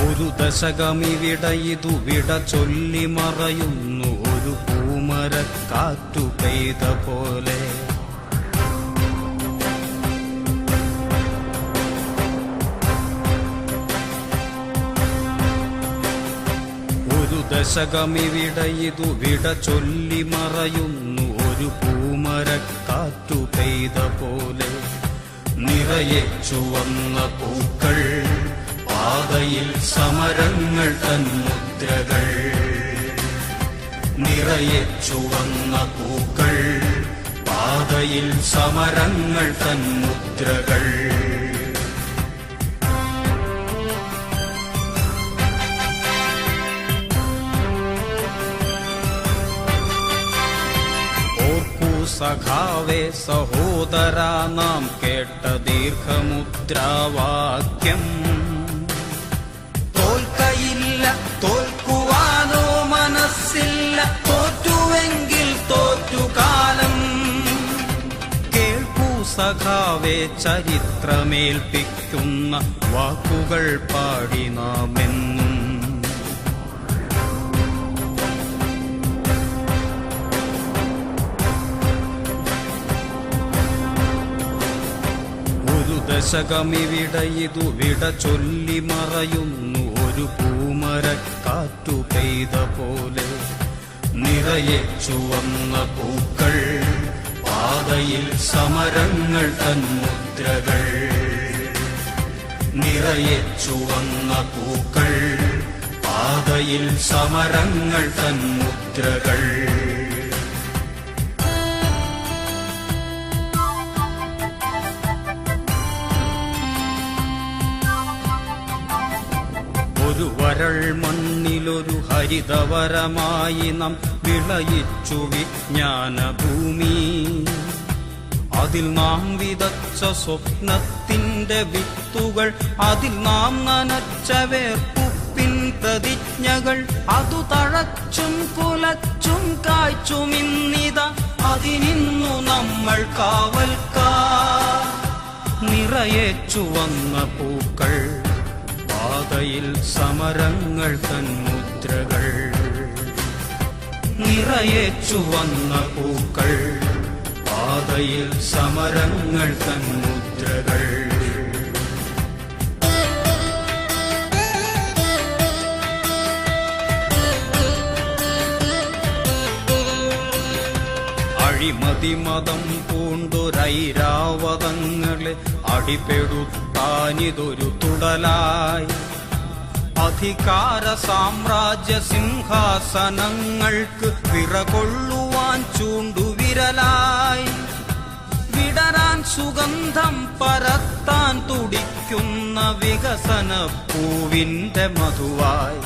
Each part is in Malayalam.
ഒരു ദശകമിവിടയിതു വിട ചൊല്ലി മറയുന്നു ഒരു പൂമരക്കാറ്റു പെയ്ത പോലെ. ഒരു ദശകമിവിടയിതു വിട ചൊല്ലി മറയുന്നു ഒരു പൂമരക്കാറ്റു പെയ്ത പോലെ. നിറയെ ചുവന്ന പൂക്കൾ, പാതയിൽ സമരങ്ങൾ തൻ മുദ്രകൾ. നിറയെ ചുവന്ന പൂക്കൾ, പാതയിൽ സമരങ്ങൾ തൻ മുദ്രകൾ. സഖാവേ സഹോദരാ, നാം കേട്ട ദീർഘമുദ്രാവാക്യം. തോൽക്കയില്ല, തോൽക്കുവാനോ മനസ്സില്ല, തോറ്റുവെങ്കിൽ തോറ്റുകാലം. കേൾക്കൂ സഖാവേ, ചരിത്രമേൽപ്പിക്കുന്ന വാക്കുകൾ പാടി നാമെന്നും. ദശകമിവിടയിതു വിട ചൊല്ലി മറയുന്നു ഒരു പൂമരക്കാറ്റു പെയ്ത പോലെ. നിറയെ ചുവന്ന പൂക്കൾ, പാതയിൽ സമരങ്ങൾ തൻ മുദ്രകൾ. നിറയെ ചുവന്ന പൂക്കൾ, പാതയിൽ സമരങ്ങൾ തൻ മുദ്രകൾ. ഒരു വരൾ മണ്ണിലൊരു ഹരിതവരമായി നാം വിളയിച്ചു വിജ്ഞാനഭൂമി. അതിൽ നാം വിതച്ച സ്വപ്നത്തിന്റെ വിത്തുകൾ, അതിൽ നാം നനച്ച വേർപ്പുപ്പിൻ പ്രതിജ്ഞകൾ. അതു തഴച്ചും കുലച്ചും കായ്ച്ചുമിന്നിത അതിനിന്നു നമ്മൾ കാവൽക്കാർ. നിറയെ ചുവന്ന പൂക്കൾ, പാതയിൽ സമരങ്ങൾ തൻ മുദ്രകൾ. നിറയെ ചുവന്ന പൂക്കൾ, പാതയിൽ സമരങ്ങൾ തൻ മുദ്രകൾ. അഴിമതിമതം പൂണ്ടൊരൈരാവതങ്ങളെ അടിപെടുത്താനിതൊരു തുടലായി. അധികാര സാമ്രാജ്യ സിംഹാസനങ്ങൾക്ക് വിറകൊള്ളുവാൻ ചൂണ്ടുവിരലായി. വിടരാൻ സുഗന്ധം പരത്താൻ തുടിക്കുന്ന വികസന പൂവിന്റെ മധുവായി.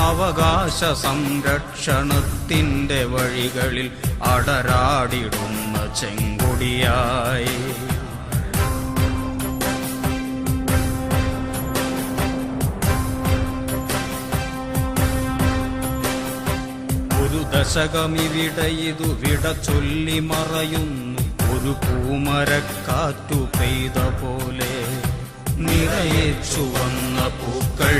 അവകാശ സംരക്ഷണത്തിന്റെ വഴികളിൽ അടരാടിടുന്ന ചെങ്കൊടിയായി. ഒരു ദശകമിവിടയിതു വിട ചൊല്ലി മറയുന്നു ഒരു പൂമരക്കാറ്റു പെയ്ത പോലെ. നിറയെ ചുവന്ന പൂക്കൾ,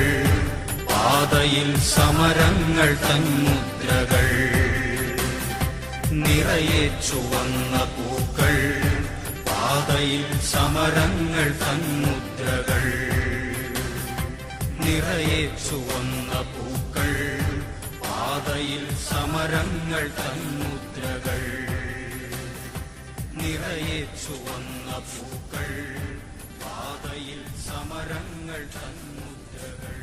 പാതയിൽ സമരങ്ങൾ തൻ മുദ്രകൾ. നിറയെ ചുവന്ന പൂക്കൾ, പാതയിൽ സമരങ്ങൾ തൻ മുദ്രകൾ. നിറയെ ചുവന്ന പൂക്കൾ, പാതയിൽ സമരങ്ങൾ തൻ മുദ്രകൾ. നിറയെ ചുവന്ന പൂക്കൾ, പാതയിൽ സമരങ്ങൾ തൻ മുദ്രകൾ.